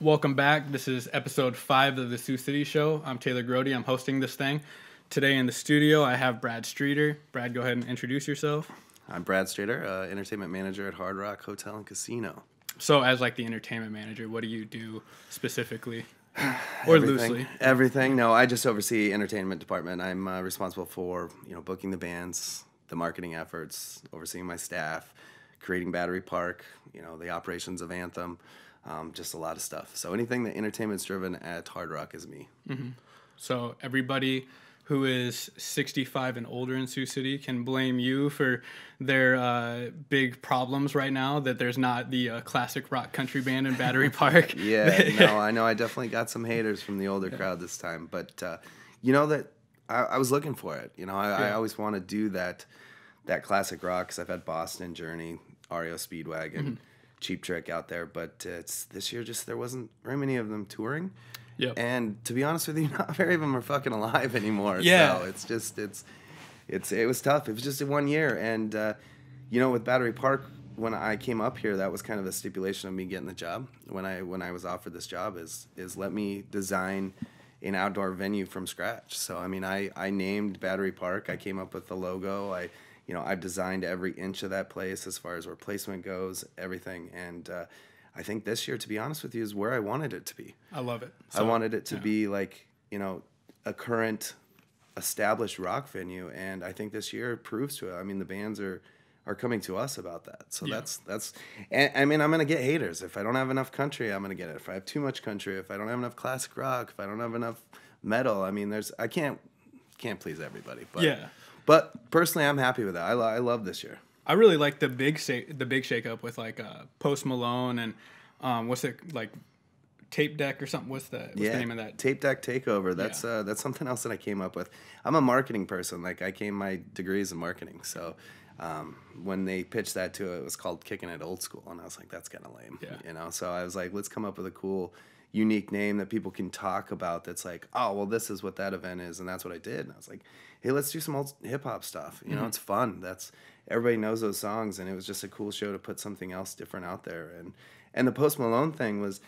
Welcome back. This is episode 5 of the Sioux City Show. I'm Taylor Grote. I'm hosting this thing. Today in the studio, I have Brad Streeter. Brad, go ahead and introduce yourself. I'm Brad Streeter, entertainment manager at Hard Rock Hotel and Casino. So as like the entertainment manager, what do you do specifically? Or loosely? Everything. No, I just oversee entertainment department. I'm responsible for, booking the bands, the marketing efforts, overseeing my staff, creating Battery Park, the operations of Anthem, just a lot of stuff. So anything that entertainment's driven at Hard Rock is me. Mm-hmm. So everybody who is 65 and older in Sioux City can blame you for their big problems right now, that there's not the classic rock country band in Battery Park. I know I definitely got some haters from the older crowd this time, but that I was looking for it. I always want to do that classic rock, because I've had Boston, Journey, REO Speedwagon, Cheap Trick out there, but this year there wasn't very many of them touring. Yep. And to be honest with you, not very of them are fucking alive anymore. Yeah. So it was tough. It was just 1 year. And, with Battery Park, when I came up here, that was kind of a stipulation of me getting the job. When I was offered this job is let me design an outdoor venue from scratch. So, I named Battery Park. I came up with the logo. I've designed every inch of that place as far as where placement goes, everything. And, I think this year, to be honest with you, is where I wanted it to be. I love it. I wanted it to be like, a current established rock venue. And I think this year proves to it. The bands are coming to us about that. So that's, and, I'm going to get haters. If I don't have enough country, I'm going to get it. If I have too much country, if I don't have enough classic rock, if I don't have enough metal, I can't please everybody. But personally, I'm happy with that. I love this year. I really like the big shakeup with like Post Malone and what's it, like Tape Deck or something. What's the name of that? Tape Deck Takeover. That's something else that I came up with. I'm a marketing person. Like my degrees in marketing. So when they pitched that to it was called Kicking It Old School, and I was like, that's kind of lame. Yeah. So I was like, let's come up with a cool, unique name that people can talk about. That's like, oh well, this is what that event is, and that's what I did. And I was like, hey, let's do some old hip hop stuff. It's fun. Everybody knows those songs, and it was just a cool show to put something else different out there. And the Post Malone thing was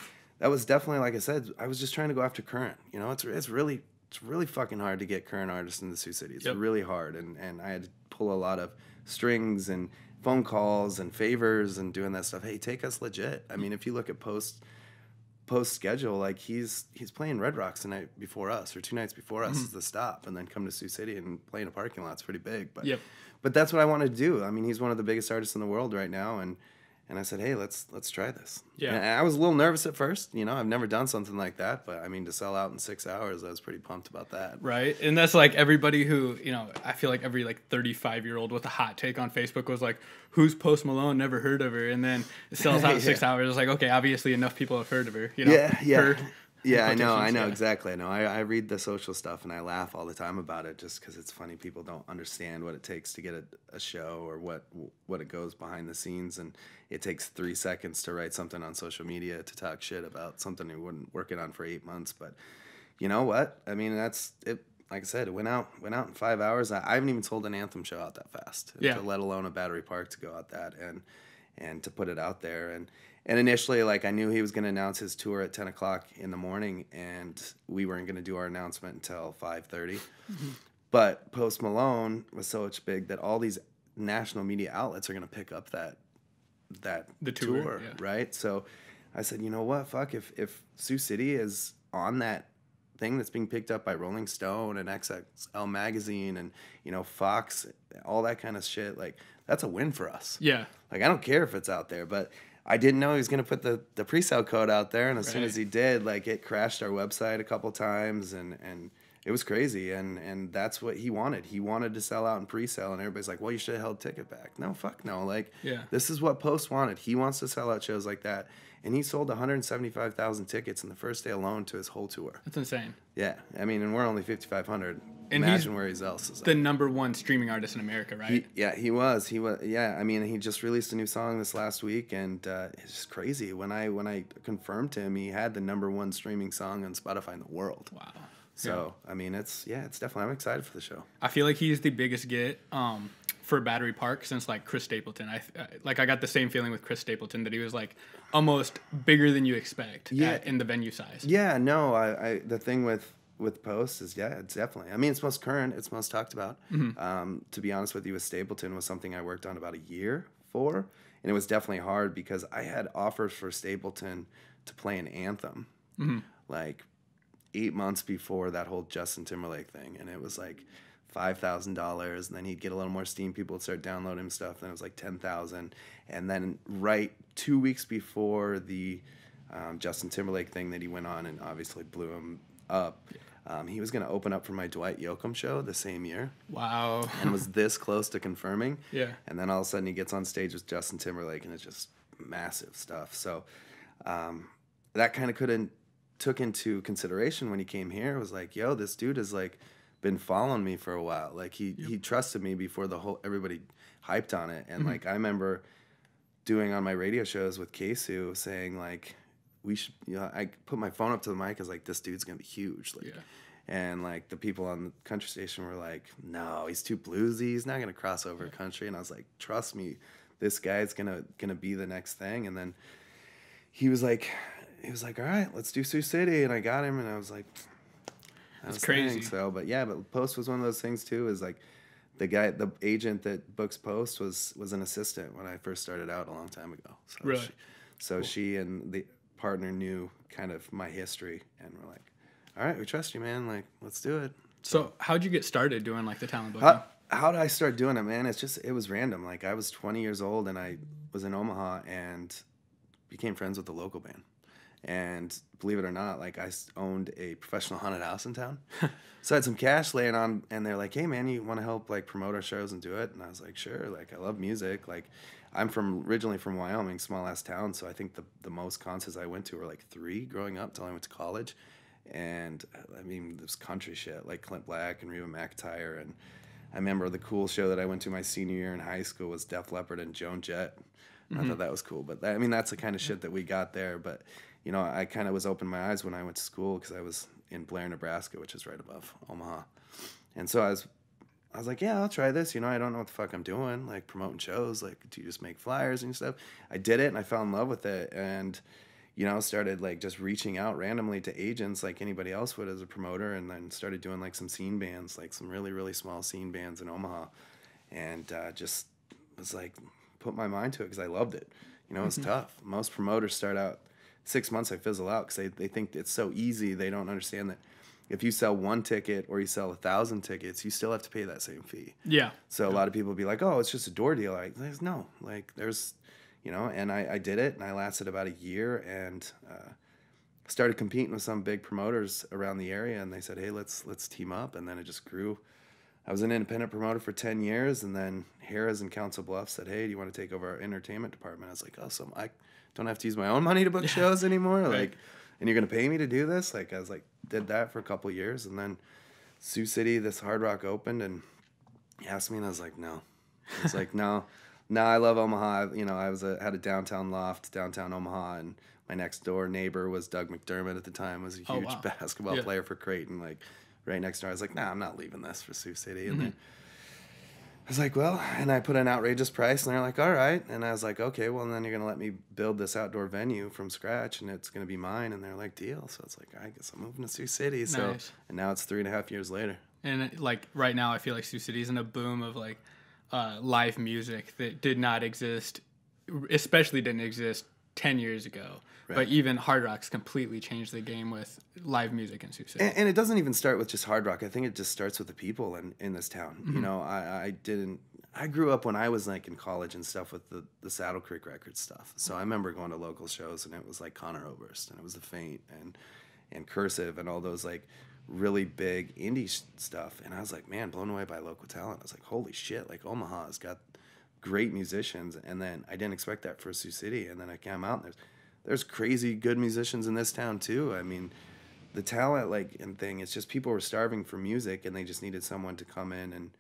definitely, like I said, I was just trying to go after current. It's really fucking hard to get current artists in the Sioux City. It's really hard, and I had to pull a lot of strings and phone calls and favors and doing that stuff. Hey, take us legit. If you look at Post schedule, like he's playing Red Rocks the night before us, or 2 nights before us is the stop, and then come to Sioux City and play in a parking lot. It's pretty big, but that's what I want to do. He's one of the biggest artists in the world right now, and I said, hey, let's try this. Yeah. And I was a little nervous at first. I've never done something like that, but to sell out in 6 hours, I was pretty pumped about that. Right. And that's like everybody who, I feel like every 35-year-old with a hot take on Facebook was like, who's Post Malone? Never heard of her. And then it sells out in 6 hours. It's like, okay, obviously enough people have heard of her. I know, exactly. I know. I read the social stuff and I laugh all the time about it, just because it's funny. People don't understand what it takes to get a show, or what it goes behind the scenes, and it takes 3 seconds to write something on social media to talk shit about something you weren't working on for 8 months. But you know what? That's it. Like I said, it went out in 5 hours. I haven't even sold an Anthem show out that fast, let alone a Battery Park to go out that and to put it out there. And initially, I knew he was going to announce his tour at 10 o'clock in the morning, and we weren't going to do our announcement until 5:30. Mm-hmm. But Post Malone was so big that all these national media outlets are going to pick up the tour, right? So I said, you know what, fuck, if Sioux City is on that thing that's being picked up by Rolling Stone and XXL Magazine and, Fox, all that kind of shit, that's a win for us. Yeah. I don't care if it's out there, but I didn't know he was going to put the pre-sale code out there, and as soon as he did, it crashed our website a couple times, and it was crazy, and that's what he wanted. He wanted to sell out in pre-sale, and everybody's like, well, you should have held ticket back. No, fuck no. This is what Post wanted. He wants to sell out shows like that, and he sold 175,000 tickets in the first day alone to his whole tour. That's insane. Yeah, and we're only 5,500. And imagine where he's else is. The #1 streaming artist in America, right? He was. Yeah, he just released a new song this last week, and it's just crazy. When I confirmed to him, he had the #1 streaming song on Spotify in the world. Wow. So, I mean, it's definitely, I'm excited for the show. I feel like he's the biggest get for Battery Park since like Chris Stapleton. I got the same feeling with Chris Stapleton that he was like almost bigger than you expect in the venue size. Yeah, no, I the thing with Post is, it's definitely, I mean, it's most current, it's most talked about. To be honest with you, with Stapleton was something I worked on about a year for, and it was definitely hard because I had offers for Stapleton to play an anthem like 8 months before that whole Justin Timberlake thing, and it was like $5,000, and then he'd get a little more steam, people would start downloading stuff, then it was like 10,000, and then right 2 weeks before the Justin Timberlake thing that he went on and obviously blew him up, he was going to open up for my Dwight Yoakam show the same year. Wow. And was this close to confirming. Yeah. And then all of a sudden he gets on stage with Justin Timberlake, and it's just massive stuff. So that kind of took into consideration when he came here. It was like, yo, this dude has like been following me for a while. Like he trusted me before everybody hyped on it. And like I remember doing on my radio shows with Sioux saying like, we should, I put my phone up to the mic. I was like, this dude's gonna be huge. Like, and like the people on the country station were like, no, he's too bluesy. He's not gonna cross over country. And I was like, trust me, this guy's gonna be the next thing. And then he was like, all right, let's do Sioux City. And I got him, and I was like, that's crazy. So, but Post was one of those things too. Is like the agent that books Post was an assistant when I first started out a long time ago. So really? Cool. She and the partner knew kind of my history, and we're like, all right, we trust you, man. Like, let's do it. So how'd you get started doing like the talent booking? How did I start doing it, man? It was random. Like I was 20 years old, and I was in Omaha and became friends with the local band. And believe it or not, like I owned a professional haunted house in town. So I had some cash laying on, and they're like, hey man, you want to help like promote our shows and do it? And I was like, sure. Like I love music. Like I'm originally from Wyoming, small ass town. So I think the most concerts I went to were like 3 growing up till I went to college. And I mean, this country shit like Clint Black and Reba McEntire. And I remember the cool show that I went to my senior year in high school was Def Leppard and Joan Jett. I thought that was cool. But I mean, that's the kind of shit that we got there. But you know, I kind of was opening my eyes when I went to school because I was in Blair, Nebraska, which is right above Omaha. And so I was like, yeah, I'll try this. You know, I don't know what the fuck I'm doing, like promoting shows. Like, do you just make flyers and stuff? I did it, and I fell in love with it. And, you know, started like just reaching out randomly to agents like anybody else would as a promoter, and then started doing like some scene bands, like some really, really small scene bands in Omaha. And just was like, put my mind to it because I loved it. You know, it's tough. Most promoters start out 6 months, I fizzle out because they think it's so easy. They don't understand that if you sell 1 ticket or you sell 1,000 tickets, you still have to pay that same fee. Yeah. So a lot of people be like, oh, it's just a door deal. No, like there's, you know, and I did it, and I lasted about a year, and started competing with some big promoters around the area, and they said, hey, let's team up, and then it just grew. I was an independent promoter for 10 years, and then Harrah's in Council Bluffs said, hey, do you want to take over our entertainment department? I was like, oh, so I don't have to use my own money to book shows anymore? Like, right. And you're going to pay me to do this? Like, I was like, did that for a couple of years, and then Sioux City, this Hard Rock opened, and he asked me, and I was like, no. I was like, no, I love Omaha. You know, had a downtown loft, downtown Omaha, and my next door neighbor was Doug McDermott at the time, was a huge basketball player for Creighton, like, right next door. I was like, nah, I'm not leaving this for Sioux City. And then I was like, well, and I put an outrageous price, and they're like, all right. And I was like, okay, well, and then you're going to let me build this outdoor venue from scratch, and it's going to be mine. And they're like, deal. So it's like, I guess I'm moving to Sioux City. So, nice. And now it's 3.5 years later. And like right now, I feel like Sioux City's in a boom of like live music that did not exist, especially didn't exist 10 years ago. Right. But even Hard Rock's completely changed the game with live music in Sioux City. And it doesn't even start with just Hard Rock. I think it just starts with the people in this town. You know, I grew up when I was like in college and stuff with the Saddle Creek Records stuff. So I remember going to local shows, and it was like Conor Oberst, and it was The Faint and Cursive and all those like really big indie stuff. And I was like, man, blown away by local talent. I was like, holy shit, like Omaha has got great musicians. And then I didn't expect that for Sioux City. And then I came out, and there's crazy good musicians in this town too. I mean, the talent and thing, it's just people were starving for music, and they just needed someone to come in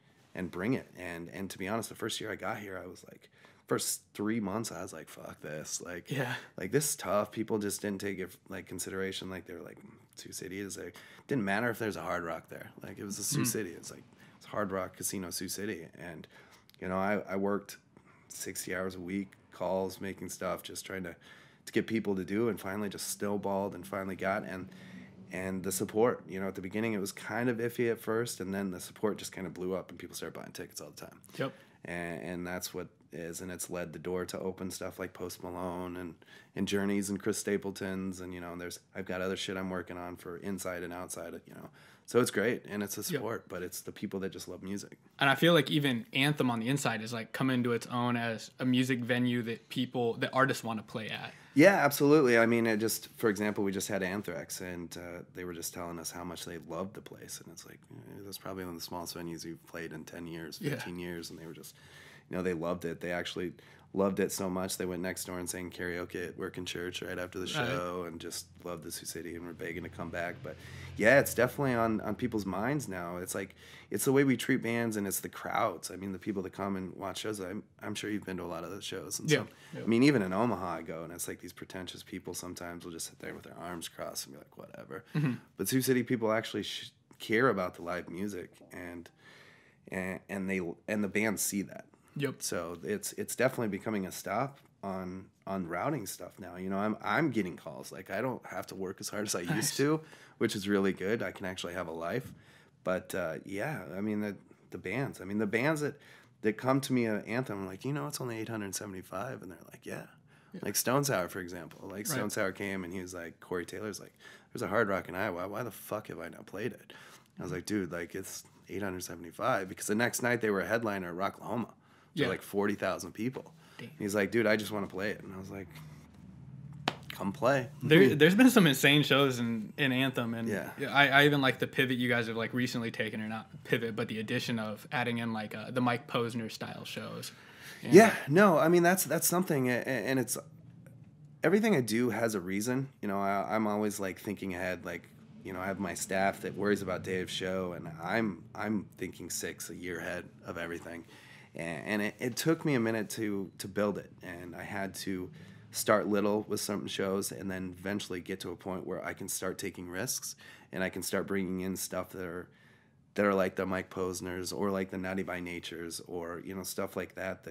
bring it. And to be honest, the first year I got here, I was like, first 3 months, I was like, fuck this. Like, like this is tough. People just didn't take it like consideration. Like they were like, Sioux City is like, didn't matter if there's a Hard Rock there. Like it was a Sioux City. It's like, it's Hard Rock Casino Sioux City. And, you know, I worked 60 hours a week, calls, making stuff, just trying to get people to do, and finally just snowballed and finally got. And the support, you know, at the beginning it was kind of iffy at first, and then the support just kind of blew up and people started buying tickets all the time. Yep. And that's what is, and it's led the door to open stuff like Post Malone and Journeys and Chris Stapleton's, and, you know, I've got other shit I'm working on for inside and outside, you know. So it's great, and it's a sport, but it's the people that just love music. And I feel like even Anthem on the inside is like come into its own as a music venue that artists want to play at. Yeah, absolutely. I mean, for example, we just had Anthrax, and they were just telling us how much they loved the place, and it's like, that's probably one of the smallest venues we've played in 10 years, 15 years, and they were just, you know, they loved it. They actually loved it so much they went next door and sang karaoke at Work in Church right after the show, and just loved the Sioux City and were begging to come back. But yeah, it's definitely on people's minds now. It's like, it's the way we treat bands, and it's the crowds. I mean, the people that come and watch shows. I'm sure you've been to a lot of those shows. And so, I mean, even in Omaha I go, and it's like these pretentious people sometimes will just sit there with their arms crossed and be like, whatever. But Sioux City people actually care about the live music, and the bands see that. Yep. So it's definitely becoming a stop on routing stuff now. You know, I'm getting calls. Like, I don't have to work as hard as I used to, which is really good. I can actually have a life. But yeah, I mean the bands. I mean the bands that come to me at Anthem are like, you know, it's only $875, and they're like, yeah. Like Stone Sour, for example. Like Stone Sour came and he was like, Corey Taylor's like, there's a Hard Rock in Iowa. Why the fuck have I not played it? I was like, dude, like it's $875, because the next night they were a headliner at Rocklahoma. For like 40,000 people. He's like, dude, I just want to play it. And I was like, come play. There's been some insane shows in Anthem, and I even like the pivot you guys have like recently taken, or not pivot, but the addition of adding in like the Mike Posner style shows. And no, I mean that's something, and it's everything I do has a reason. You know, I'm always like thinking ahead, like, you know, I have my staff that worries about Dave's show, and I'm thinking 6 a year ahead of everything. And it took me a minute to build it, and I had to start little with some shows, and then eventually get to a point where I can start taking risks, and I can start bringing in stuff that are like the Mike Posners, or like the Naughty by Natures, or, you know, stuff like that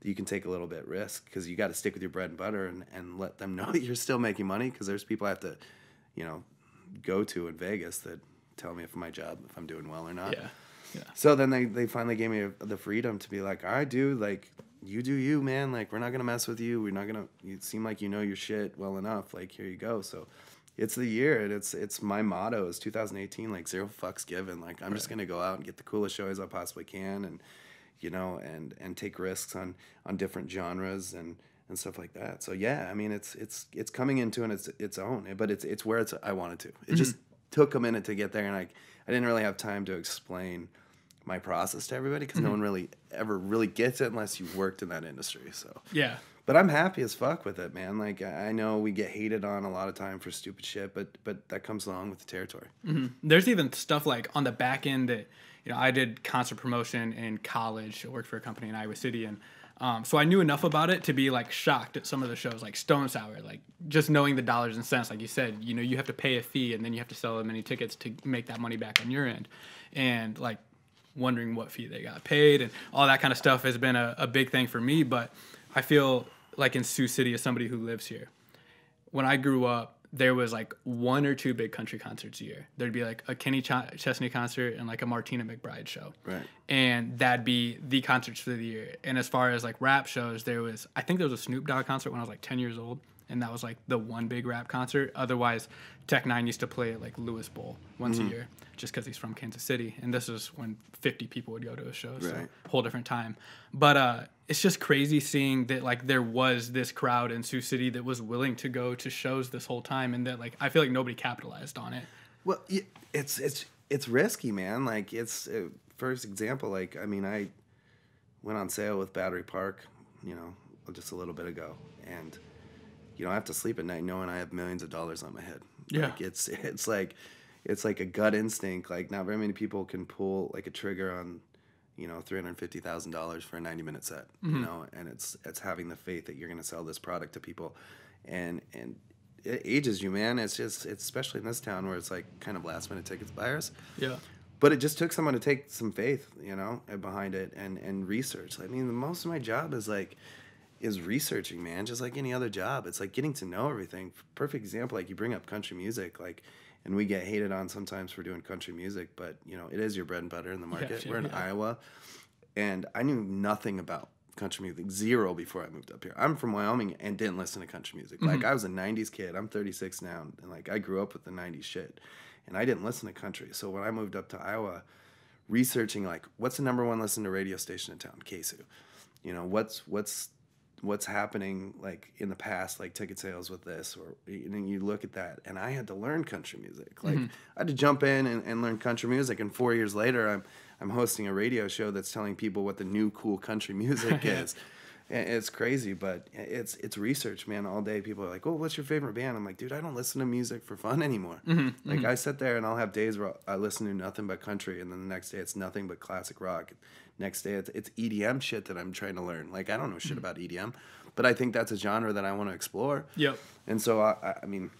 you can take a little bit risk, because you got to stick with your bread and butter and let them know that you're still making money, because there's people I have to, you know, go to in Vegas that tell me if I'm doing well or not. Yeah. So then they finally gave me the freedom to be like, all right, dude, like, you do you, man. Like, we're not going to mess with you. You seem like you know your shit well enough. Like, here you go. So it's the year, and it's my motto is 2018, like, 0 fucks given. Like, I'm just going to go out and get the coolest shows I possibly can, and, you know, and take risks on different genres and stuff like that. So, yeah, I mean, it's coming into its own, but it's where I wanted to. It just took a minute to get there, and I didn't really have time to explain my process to everybody, because no one really ever really gets it unless you've worked in that industry. So yeah, but I'm happy as fuck with it, man. Like, I know we get hated on a lot of time for stupid shit, but that comes along with the territory. There's even stuff like on the back end that, you know, I did concert promotion in college. I worked for a company in Iowa City, and so I knew enough about it to be like shocked at some of the shows, like Stone Sour, like just knowing the dollars and cents. Like you said, you know, you have to pay a fee, and then you have to sell as many tickets to make that money back on your end, and like wondering what fee they got paid and all that kind of stuff has been a big thing for me. But I feel like in Sioux City, as somebody who lives here, when I grew up, there was like 1 or 2 big country concerts a year. There'd be like a Kenny Chesney concert and like a Martina McBride show. Right. And that'd be the concerts for the year. And as far as like rap shows, I think there was a Snoop Dogg concert when I was like 10 years old. And that was like the one big rap concert. Otherwise, Tech Nine used to play at like Lewis Bowl once a year, just because he's from Kansas City. And this is when 50 people would go to a show, so a whole different time. But it's just crazy seeing that like there was this crowd in Sioux City that was willing to go to shows this whole time, and that like I feel like nobody capitalized on it. Well, it's risky, man. Like it's first example. Like, I mean, I went on sale with Battery Park, you know, just a little bit ago, and you know, I have to sleep at night knowing I have millions of dollars on my head. Yeah. Like it's like a gut instinct. Like, not very many people can pull like a trigger on, you know, $350,000 for a 90-minute set, you know, and it's having the faith that you're going to sell this product to people, and it ages you, man. It's especially in this town where it's like kind of last minute tickets buyers. Yeah. But it just took someone to take some faith, you know, behind it and research. I mean, most of my job is researching, man, just like any other job. It's like getting to know everything. Perfect example, like you bring up country music, like, and we get hated on sometimes for doing country music, but, you know, it is your bread and butter in the market. We're in Iowa, and I knew nothing about country music, zero, before I moved up here. I'm from Wyoming and didn't listen to country music. Like, I was a 90s kid. I'm 36 now, and, like, I grew up with the 90s shit, and I didn't listen to country. So when I moved up to Iowa, researching, like, what's the number one listened to radio station in town? KSU. You know, what's happening, like, in the past, like ticket sales with this, or, and then you look at that, and I had to learn country music. Like, I had to jump in and learn country music, and 4 years later, I'm hosting a radio show that's telling people what the new cool country music is. It's crazy, but it's research, man. All day people are like, "Oh, what's your favorite band?" I'm like, "Dude, I don't listen to music for fun anymore." Like, I sit there and I'll have days where I listen to nothing but country, and then the next day it's nothing but classic rock. Next day it's EDM shit that I'm trying to learn. Like, I don't know shit about EDM, but I think that's a genre that I want to explore. Yep. And so I mean,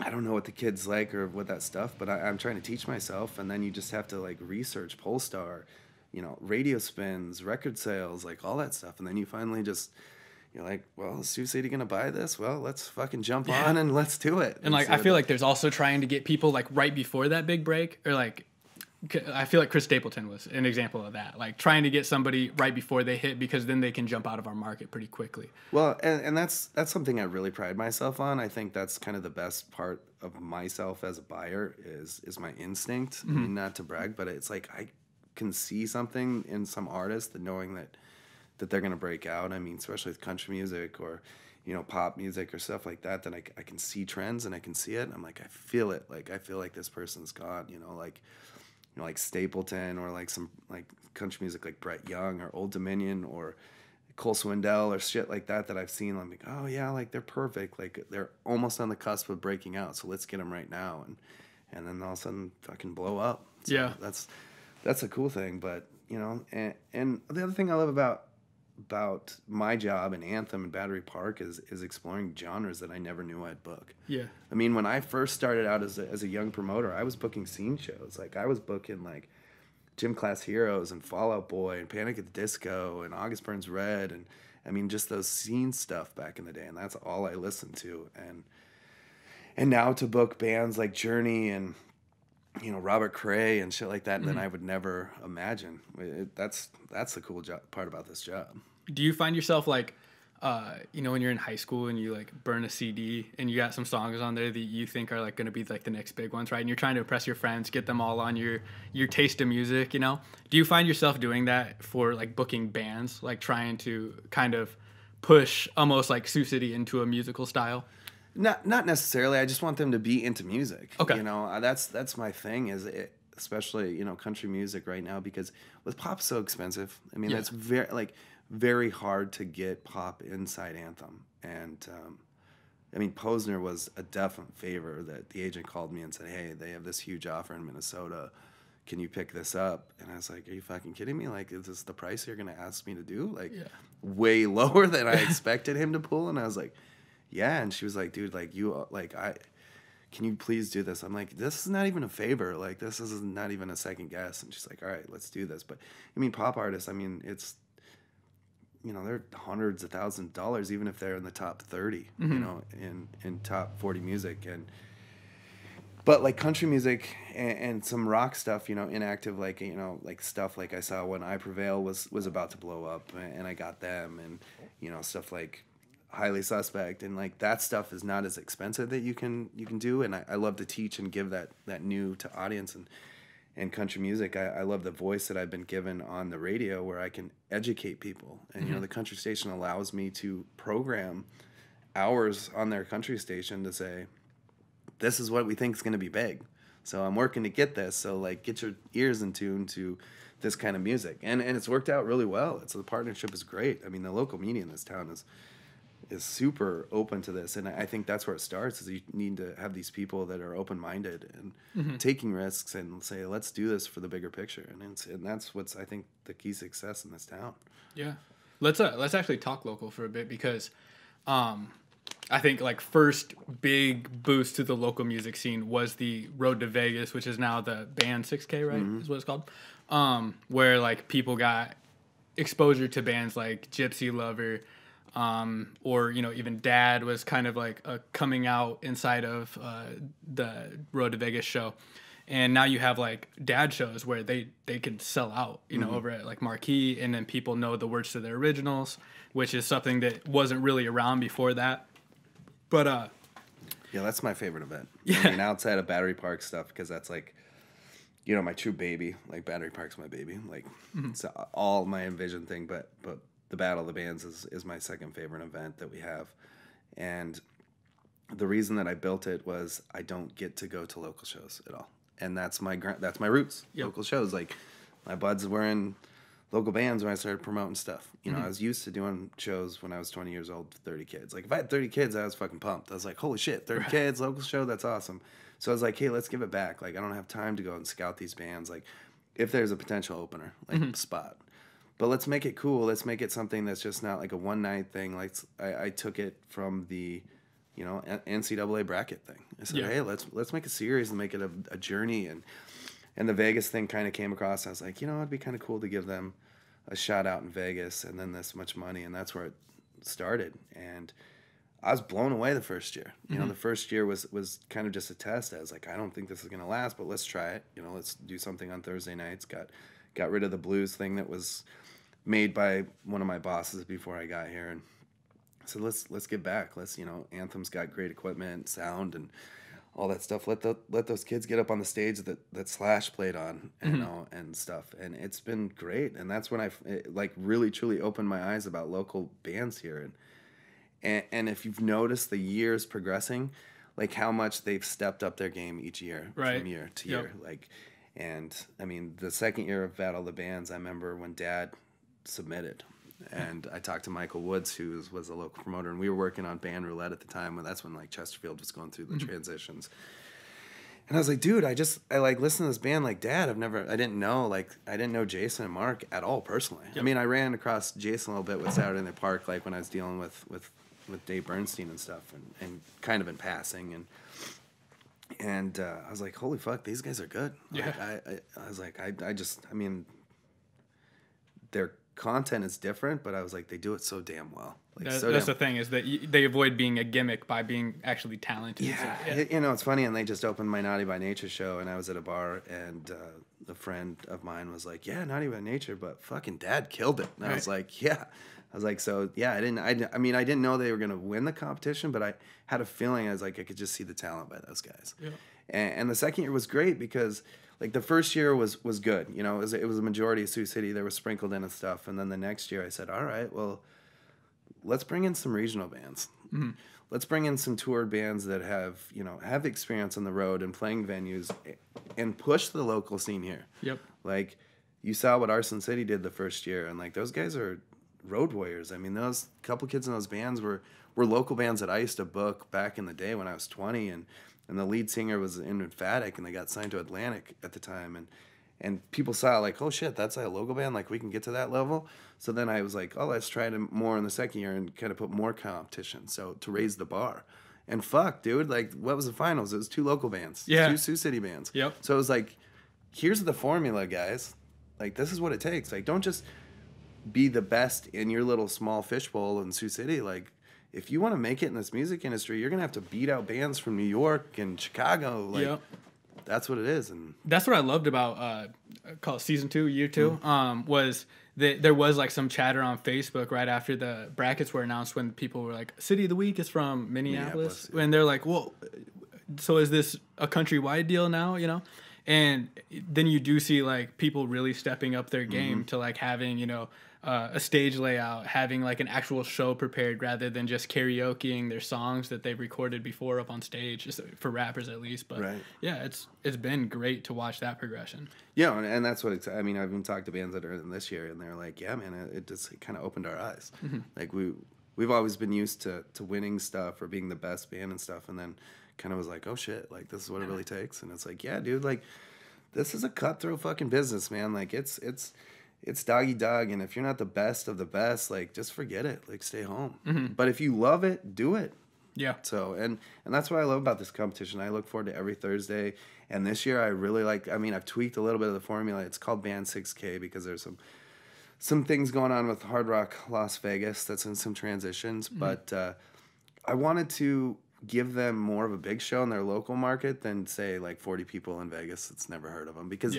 I don't know what the kids like or what that stuff, but I'm trying to teach myself, and then you just have to, like, research Polestar, you know, radio spins, record sales, like, all that stuff. And then you finally just, you're like, well, is Sioux City going to buy this? Well, let's fucking jump on and let's do it. And, like, I feel like there's also trying to get people, like, right before that big break, or, like, I feel like Chris Stapleton was an example of that, like, trying to get somebody right before they hit, because then they can jump out of our market pretty quickly. Well, and that's something I really pride myself on. I think that's kind of the best part of myself as a buyer is my instinct. I mean, not to brag, but it's like I can see something in some artist, and knowing that they're going to break out. I mean, especially with country music or, you know, pop music or stuff like that, then I can see trends and I can see it. And I'm like, I feel it. Like, I feel like this person's God, you know, like Stapleton, or like some, like, country music like Brett Young or Old Dominion or Cole Swindell or shit like that I've seen. I'm like, oh yeah, like, they're perfect. Like, they're almost on the cusp of breaking out. So let's get them right now. And then all of a sudden fucking blow up. So yeah. That's a cool thing. But, you know, and the other thing I love about my job in Anthem and Battery Park is exploring genres that I never knew I'd book. Yeah. I mean, when I first started out as a young promoter, I was booking scene shows. Like, I was booking, like, Gym Class Heroes and Fall Out Boy and Panic at the Disco and August Burns Red, and I mean, just those scene stuff back in the day, and that's all I listened to. And now to book bands like Journey and, you know, Robert Cray and shit like that, then I would never imagine. That's the cool part about this job. Do you find yourself, like, you know, when you're in high school and you, like, burn a CD and you got some songs on there that you think are, like, going to be, like, the next big ones, right? And you're trying to impress your friends, get them all on your taste of music, you know? Do you find yourself doing that for, like, booking bands, like, trying to kind of push almost like Sioux City into a musical style? Not necessarily. I just want them to be into music. Okay. You know, that's my thing, is it, especially, you know, country music right now, because with pop so expensive. I mean, that's very hard to get pop inside Anthem. And I mean, Posner was a definite favor that the agent called me and said, hey, they have this huge offer in Minnesota. Can you pick this up? And I was like, are you fucking kidding me? Like, is this the price you're going to ask me to do? Like, way lower than I expected him to pull. And I was like, yeah. And she was like, dude, like, can you please do this? I'm like, this is not even a favor. Like, this is not even a second guess. And she's like, all right, let's do this. But I mean, pop artists, I mean, it's, you know, they're hundreds of thousands of dollars, even if they're in the top 30, you know, in top 40 music. But like country music and some rock stuff, you know, inactive, like, you know, like stuff like I saw when I Prevail was about to blow up, and I got them, and, you know, stuff like Highly Suspect, and like that stuff is not as expensive that you can do. And I love to teach and give that new to audience. And country music, I love the voice that I've been given on the radio, where I can educate people. And, you know, the country station allows me to program hours on their country station to say, this is what we think is going to be big. So I'm working to get this. So, like, get your ears in tune to this kind of music. And it's worked out really well. The partnership is great. I mean, the local media in this town is super open to this, and I think that's where it starts. Is you need to have these people that are open-minded and taking risks and say, let's do this for the bigger picture, and that's what's, I think, the key success in this town. Yeah, let's actually talk local for a bit, because I think like first big boost to the local music scene was the Road to Vegas, which is now the Band 6K, right? Is what it's called. Where like people got exposure to bands like Gypsy Lover, or even Dad was kind of like a coming out inside of the Road to Vegas show. And now you have like Dad shows where they can sell out, over at like Marquee, and then people know the words to their originals, which is something that wasn't really around before that. But yeah, that's my favorite event. Yeah. I mean, outside of Battery Park stuff, because that's like, my true baby. Like Battery Park's my baby. Like it's all my Envision thing, but the Battle of the Bands is my second favorite event that we have. And the reason that I built it was I don't get to go to local shows at all. And that's my roots. Yep. Local shows. Like my buds were in local bands when I started promoting stuff. I was used to doing shows when I was 20 years old with 30 kids. Like if I had 30 kids, I was fucking pumped. I was like, holy shit, 30 kids, local show, that's awesome. So I was like, hey, let's give it back. Like I don't have time to go and scout these bands. Like if there's a potential opener, like spot. But let's make it cool. Let's make it something that's just not like a one night thing. Like I took it from the NCAA bracket thing. I said, hey, let's make a series and make it a journey. And the Vegas thing kind of came across. I was like, it'd be kind of cool to give them a shot out in Vegas, and then this much money, and that's where it started. And I was blown away the first year. The first year was kind of just a test. I was like, I don't think this is going to last, but let's try it. Let's do something on Thursday nights. Got rid of the blues thing that was made by one of my bosses before I got here, and so let's get back. Let's Anthem's got great equipment, sound, and all that stuff. Let those kids get up on the stage that Slash played on, and stuff. And it's been great. And that's when I like really truly opened my eyes about local bands here. And if you've noticed the years progressing, like how much they've stepped up their game each year, from year to year. Like, and I mean, the second year of Battle of the Bands, I remember when Dad submitted. And I talked to Michael Woods, who was a local promoter, and we were working on Band Roulette at the time. And that's when like Chesterfield was going through the transitions. And I was like, dude, I like listen to this band like Dad. I didn't know Jason and Mark at all personally. Yep. I mean, I ran across Jason a little bit with Saturday Night Park, like when I was dealing with Dave Bernstein and stuff, and kind of in passing. And I was like, holy fuck, these guys are good. Yeah. Like, I was like, I mean, their content is different, but I was like, they do it so damn well. Like, that's the thing, is that they avoid being a gimmick by being actually talented. Yeah. It's funny, and they just opened my Naughty by Nature show, and I was at a bar, and a friend of mine was like, yeah, Naughty by Nature, but fucking Dad killed it. And I was like, yeah. I was like, so yeah, I didn't know they were gonna win the competition, but I had a feeling. I was like, I could just see the talent by those guys. Yeah. And the second year was great because like the first year was good. It was a majority of Sioux City. They were sprinkled in and stuff. And then the next year I said, all right, well, let's bring in some regional bands. Mm-hmm. Let's bring in some toured bands that have experience on the road and playing venues, and push the local scene here. Yep. Like you saw what Arson City did the first year, and like those guys are road warriors. I mean, those couple kids in those bands were local bands that I used to book back in the day when I was 20, and the lead singer was in Emphatic, and they got signed to Atlantic at the time, and people saw like, oh shit, that's a local band, like we can get to that level. So then I was like, oh, let's try it more in the second year and kind of put more competition, so to raise the bar. And fuck, dude, like what was the finals? It was 2 local bands, 2 Sioux City bands. Yep. So it was like, here's the formula, guys. Like this is what it takes. Like don't just be the best in your little small fishbowl in Sioux City. Like if you want to make it in this music industry, you're gonna have to beat out bands from New York and Chicago. Like that's what it is. And that's what I loved about call it season 2, year 2, was that there was like some chatter on Facebook right after the brackets were announced, when people were like, City of the Week is from Minneapolis. And they're like, well, so is this a countrywide deal now, And then you do see like people really stepping up their game to like having, a stage layout, having like an actual show prepared rather than just karaokeing their songs that they've recorded before up on stage, just for rappers at least. But yeah, it's been great to watch that progression. Yeah, and that's what I've even talked to bands that are in this year, and they're like, yeah, man, it just kind of opened our eyes. Mm-hmm. Like we've always been used to winning stuff or being the best band and stuff, and then kind of was like, oh shit, like this is what it really takes. And it's like, yeah, dude, like this is a cutthroat fucking business, man. Like it's dog eat dog, and if you're not the best of the best, like just forget it, like stay home. But if you love it, do it. Yeah. So and that's what I love about this competition. I look forward to every Thursday, and this year I really like. I mean, I've tweaked a little bit of the formula. It's called Band 6K because there's some things going on with Hard Rock Las Vegas that's in some transitions. But I wanted to give them more of a big show in their local market than say like 40 people in Vegas that's never heard of them, because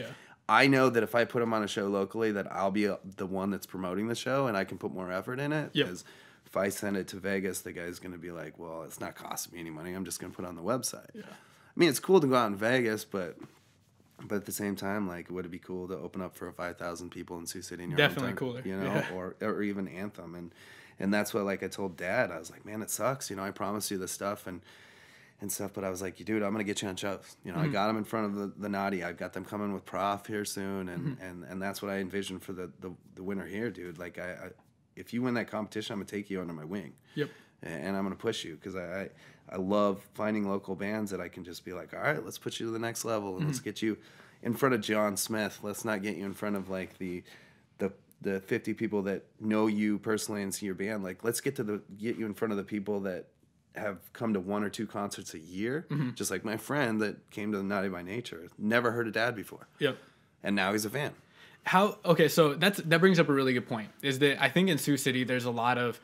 I know that if I put them on a show locally, that I'll be the one that's promoting the show, and I can put more effort in it. Because if I send it to Vegas, the guy's going to be like, well, it's not costing me any money. I'm just going to put it on the website. Yeah. I mean, it's cool to go out in Vegas, but at the same time, like, would it be cool to open up for 5,000 people in Sioux City in your Definitely hometown, cooler. You know, or even Anthem. And that's what, like, I told Dad. I was like, man, it sucks. You know, I promised you this stuff and stuff, but I was like, dude, I'm going to get you on shows. You know, I got them in front of the Naughty. I've got them coming with Prof here soon, and that's what I envisioned for the winner here, dude. Like, I if you win that competition, I'm going to take you under my wing. Yep. And I'm going to push you, because I love finding local bands that I can just be like, all right, let's put you to the next level, and let's get you in front of John Smith. Let's not get you in front of, like, the 50 people that know you personally and see your band. Like, let's get you in front of the people that have come to 1 or 2 concerts a year, just like my friend that came to the Naughty by Nature, never heard of Dad before. Yep. And now he's a fan. So that brings up a really good point, is that I think in Sioux City there's a lot of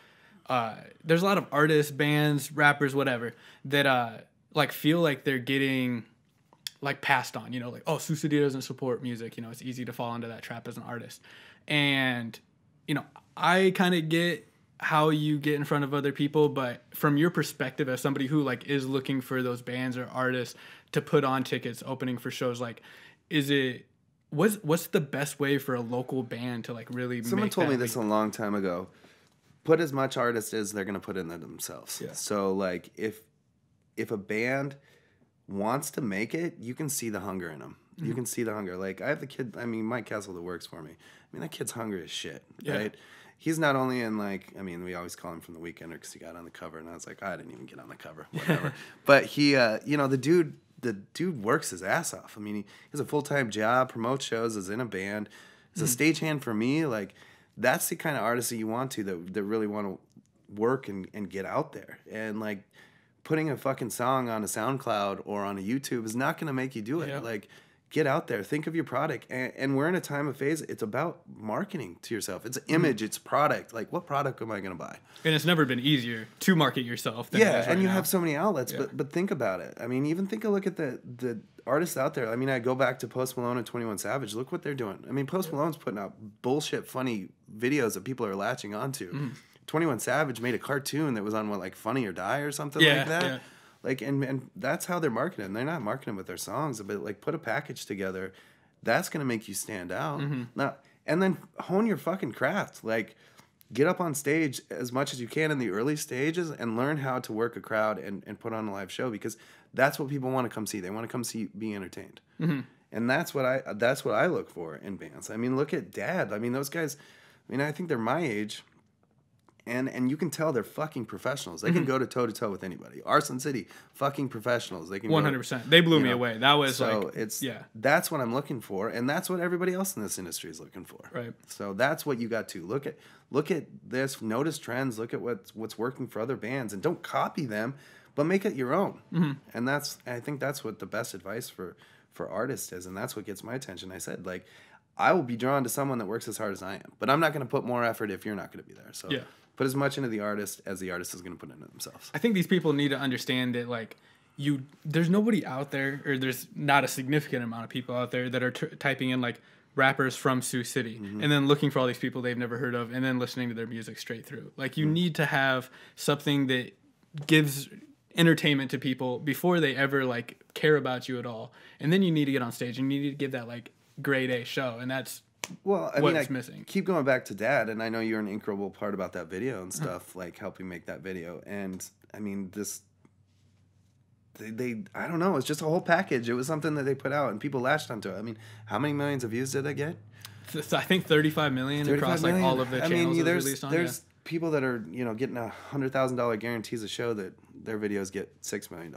artists, bands, rappers, whatever, that like feel like they're getting like passed on, you know, like, oh, Sioux City doesn't support music, you know, it's easy to fall into that trap as an artist. And, you know, I kind of get how you get in front of other people, but from your perspective as somebody who like is looking for those bands or artists to put on tickets, opening for shows, like, what's the best way for a local band to like really Someone told me this a long time ago. Put as much artist as they're going to put in there themselves. Yeah. So like if a band wants to make it, you can see the hunger in them. You can see the hunger. Like, I have the kid, I mean, Mike Kessel that works for me. I mean, that kid's hungry as shit, right? He's not only in, like, I mean, we always call him from the Weekender because he got on the cover, and I was like, I didn't even get on the cover, whatever. But he, you know, the dude works his ass off. I mean, he has a full-time job, promotes shows, is in a band. He's a stagehand for me. Like, that's the kind of artist that you want that really want to work and get out there. And, like, putting a fucking song on a SoundCloud or on a YouTube is not going to make you do it. Yeah. Like, get out there. Think of your product. And we're in a time of phase. It's about marketing to yourself. It's image. It's product. Like, what product am I going to buy? And it's never been easier to market yourself than it is right and you now. have so many outlets. Yeah. But think about it. I mean, even take a look at the artists out there. I mean, I go back to Post Malone and 21 Savage. Look what they're doing. I mean, Post Malone's putting out bullshit, funny videos that people are latching onto. 21 Savage made a cartoon that was on, what, like Funny or Die or something like that? Yeah. Like, and that's how they're marketing. They're not marketing with their songs, but, like, put a package together. That's going to make you stand out. Now, and then hone your fucking craft. Like, get up on stage as much as you can in the early stages and learn how to work a crowd and put on a live show, because that's what people want to come see. They want to come see, be entertained. And that's what I look for in bands. I mean, look at Dad. I mean, those guys, I mean, I think they're my age. And you can tell they're fucking professionals. They can go to toe-to-toe with anybody. Arson City, fucking professionals. They can 100%. They blew me away. That was so that's what I'm looking for, and that's what everybody else in this industry is looking for. Right. So that's what you got to look at this, notice trends, look at what's working for other bands, and don't copy them, but make it your own. And I think that's what the best advice for artists is, and that's what gets my attention. I said, like, I will be drawn to someone that works as hard as I am, but I'm not going to put more effort if you're not going to be there. So put as much into the artist as the artist is going to put into themselves. I think these people need to understand that, like, there's nobody out there, or there's not a significant amount of people out there that are typing in, like, rappers from Sioux City, and then looking for all these people they've never heard of, and then listening to their music straight through. Like, you need to have something that gives entertainment to people before they ever, like, care about you at all. And then you need to get on stage, and you need to give that, like, grade A show, and that's what's missing. Keep going back to Dad, and I know you're an incredible part about that video and stuff, like helping make that video. And I mean, they I don't know, it's just a whole package. It was something that they put out, and people latched onto it. I mean, how many millions of views did they get? I think 35 million across like all of the channels it was released on. people that are, you know, getting $100,000 guarantees a show that their videos get $6 million,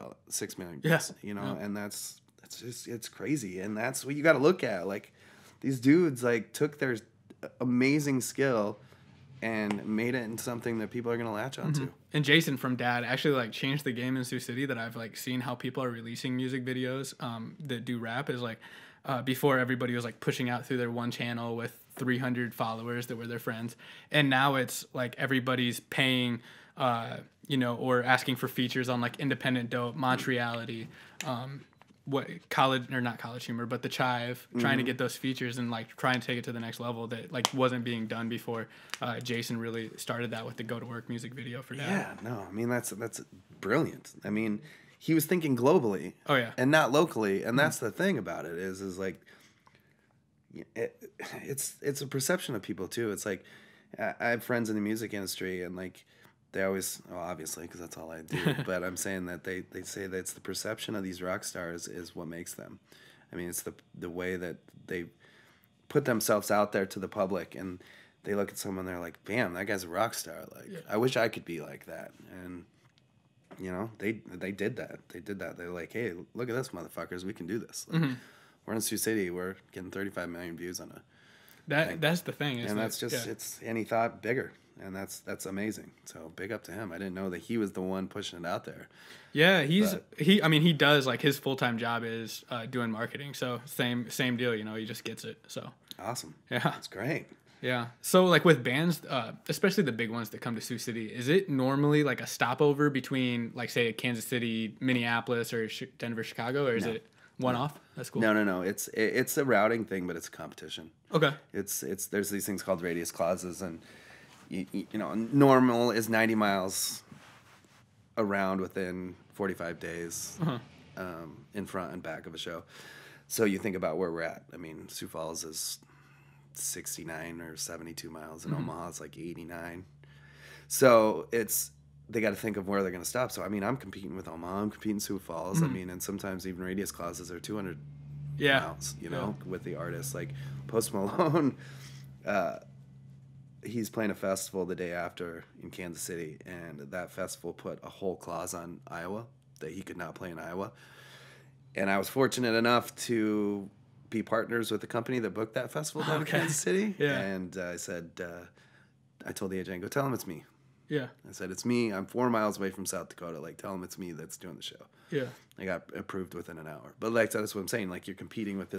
Yeah. you know, and that's just, it's crazy. And that's what you got to look at. Like, these dudes, like, took their amazing skill and made it into something that people are going to latch onto. Mm-hmm. And Jason from Dad actually, like, changed the game in Sioux City that I've, like, seen how people are releasing music videos that do rap is, like, before everybody was, like, pushing out through their one channel with 300 followers that were their friends. And now it's, like, everybody's paying, you know, or asking for features on, like, Independent Dope, Montreality, what college or not college humor, but the Chive, trying to get those features and like try and take it to the next level that like wasn't being done before. Jason really started that with the Go to Work music video for Dad. Yeah, no, I mean that's brilliant. I mean, he was thinking globally, and not locally, and that's the thing about it is like, it's a perception of people too. It's like I have friends in the music industry, and like. They always, well, obviously, because that's all I do. But I'm saying that they say that it's the perception of these rock stars is what makes them. I mean, it's the way that they put themselves out there to the public, and they look at someone, they're like, "Bam, that guy's a rock star." Like, I wish I could be like that. And you know, they did that. They did that. They're like, "Hey, look at this, motherfuckers. We can do this." Like, we're in Sioux City. We're getting 35 million views on a. That's the thing, and that's just it's. And he thought bigger. And that's amazing. So big up to him. I didn't know that he was the one pushing it out there. Yeah, I mean, he does, like, his full-time job is doing marketing. So same deal, you know, he just gets it. So awesome. Yeah. That's great. Yeah. So like with bands, especially the big ones that come to Sioux City, is it normally like a stopover between like say Kansas City, Minneapolis, or Denver, Chicago, or is it one off? That's cool. No. It's a routing thing, but it's a competition. Okay. It's there's these things called radius clauses, and you know, normal is 90 miles around within 45 days, in front and back of a show. So you think about where we're at. I mean, Sioux Falls is 69 or 72 miles, and Omaha is like 89. So they got to think of where they're going to stop. So I mean, I'm competing with Omaha, I'm competing Sioux Falls. I mean, and sometimes even radius clauses are 200 miles. You know, with the artists like Post Malone. He's playing a festival the day after in Kansas City, and that festival put a whole clause on Iowa that he could not play in Iowa. And I was fortunate enough to be partners with the company that booked that festival down in Kansas City. Yeah. And I said, I told the agent, go tell him it's me. Yeah. I said, it's me. I'm 4 miles away from South Dakota. Like, tell him it's me that's doing the show. Yeah. I got approved within an hour. But like, that's what I'm saying. Like, you're competing with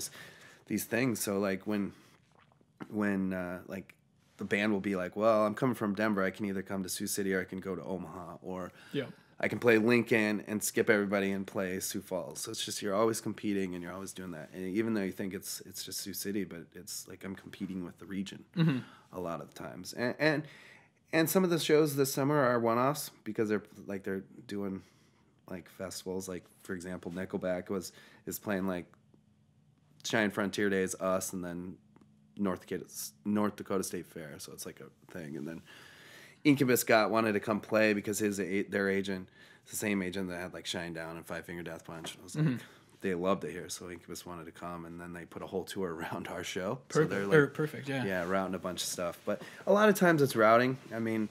these things. So like when like, the band will be like, well, I'm coming from Denver. I can either come to Sioux City or I can go to Omaha, or I can play Lincoln and skip everybody and play Sioux Falls. So it's just you're always competing and you're always doing that. And even though you think it's just Sioux City, but it's like I'm competing with the region a lot of the times. And some of the shows this summer are one-offs because they're doing like festivals. Like for example, Nickelback is playing like Giant Frontier Days, us, and then North Dakota State Fair, so it's like a thing. And then Incubus wanted to come play because their agent, it's the same agent that had like Shine Down and Five Finger Death Punch. I was like, they loved it here, so Incubus wanted to come, and then they put a whole tour around our show. Perfect. So they're like, perfect, yeah. Yeah, routing a bunch of stuff. But a lot of times it's routing. I mean,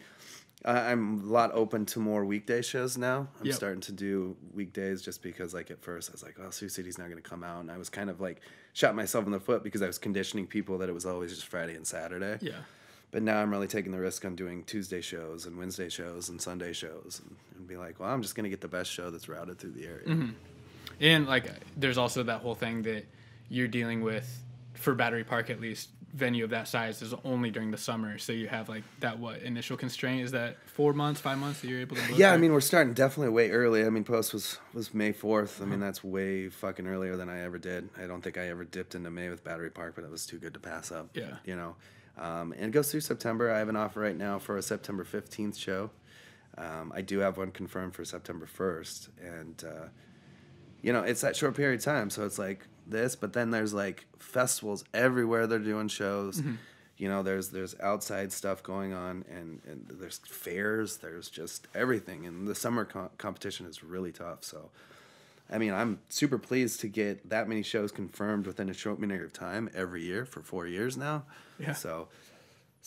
I'm a lot open to more weekday shows now. I'm starting to do weekdays just because, like, at first I was like, well, Sioux City's not going to come out. And I was kind of like shot myself in the foot because I was conditioning people that it was always just Friday and Saturday. Yeah. But now I'm really taking the risk on doing Tuesday shows and Wednesday shows and Sunday shows and be like, well, I'm just going to get the best show that's routed through the area. And, like, there's also that whole thing that you're dealing with, for Battery Park at least, venue of that size is only during the summer, so you have like that initial constraint is that 4 months, 5 months that you're able to book? Yeah, I mean, we're starting definitely way early. I mean, Post was May 4th. I mean, that's way fucking earlier than I ever did. I don't think I ever dipped into May with Battery Park, but it was too good to pass up. Yeah. You know, and it goes through September. I have an offer right now for a September 15th show. I do have one confirmed for September 1st, and you know, it's that short period of time, so it's like this, but then there's like festivals everywhere. They're doing shows. You know, there's outside stuff going on, and there's fairs. There's just everything, and the summer competition is really tough. So, I mean, I'm super pleased to get that many shows confirmed within a short period of time every year for 4 years now. Yeah. So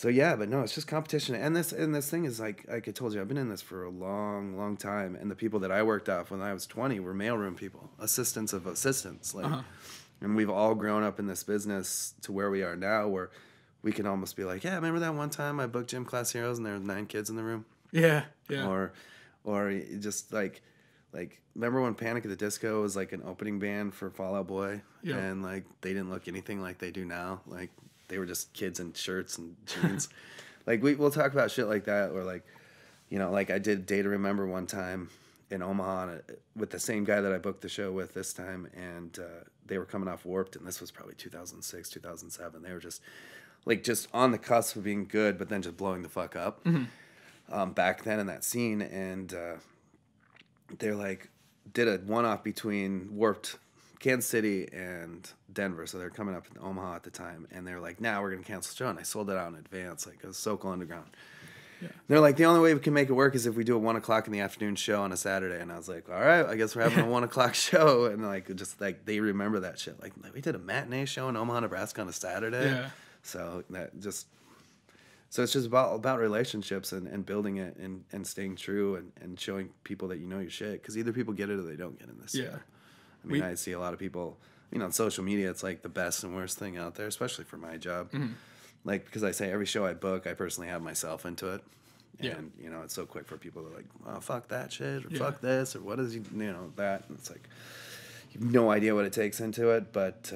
So yeah, but no, it's just competition. And this thing is like I told you, I've been in this for a long, long time. And the people that I worked off when I was 20 were mailroom people, assistants of assistants. Like, and we've all grown up in this business to where we are now, where we can almost be like, yeah, remember that one time I booked Gym Class Heroes and there were 9 kids in the room? Yeah, yeah. Or just like remember when Panic at the Disco was like an opening band for Fall Out Boy? Yeah. And like they didn't look anything like they do now. Like they were just kids in shirts and jeans. Like we'll talk about shit like that, or like, you know, like I did Day to Remember one time in Omaha with the same guy that I booked the show with this time, and they were coming off Warped, and this was probably 2006, 2007. They were just on the cusp of being good, but then just blowing the fuck up back then in that scene, and they're like did a one-off between Warped, Kansas City, and Denver. So they're coming up in Omaha at the time, and they're like, "Now we're gonna cancel the show." And I sold it out in advance, like it was Sokol Underground. Yeah. They're like, "The only way we can make it work is if we do a 1:00 in the afternoon show on a Saturday." And I was like, "All right, I guess we're having a 1:00 show." And like, just like they remember that shit. Like we did a matinee show in Omaha, Nebraska on a Saturday. Yeah. So so it's just about relationships and building it and staying true and showing people that you know your shit. Because either people get it or they don't get it in this. Yeah. I mean, I see a lot of people, you know, on social media, it's like the best and worst thing out there, especially for my job. Mm-hmm. Like, because I say every show I book, I personally have myself into it. And, you know, it's so quick for people to like, oh, fuck that shit, or fuck this, or what is, you know, that. And it's like, you have no idea what it takes into it. But,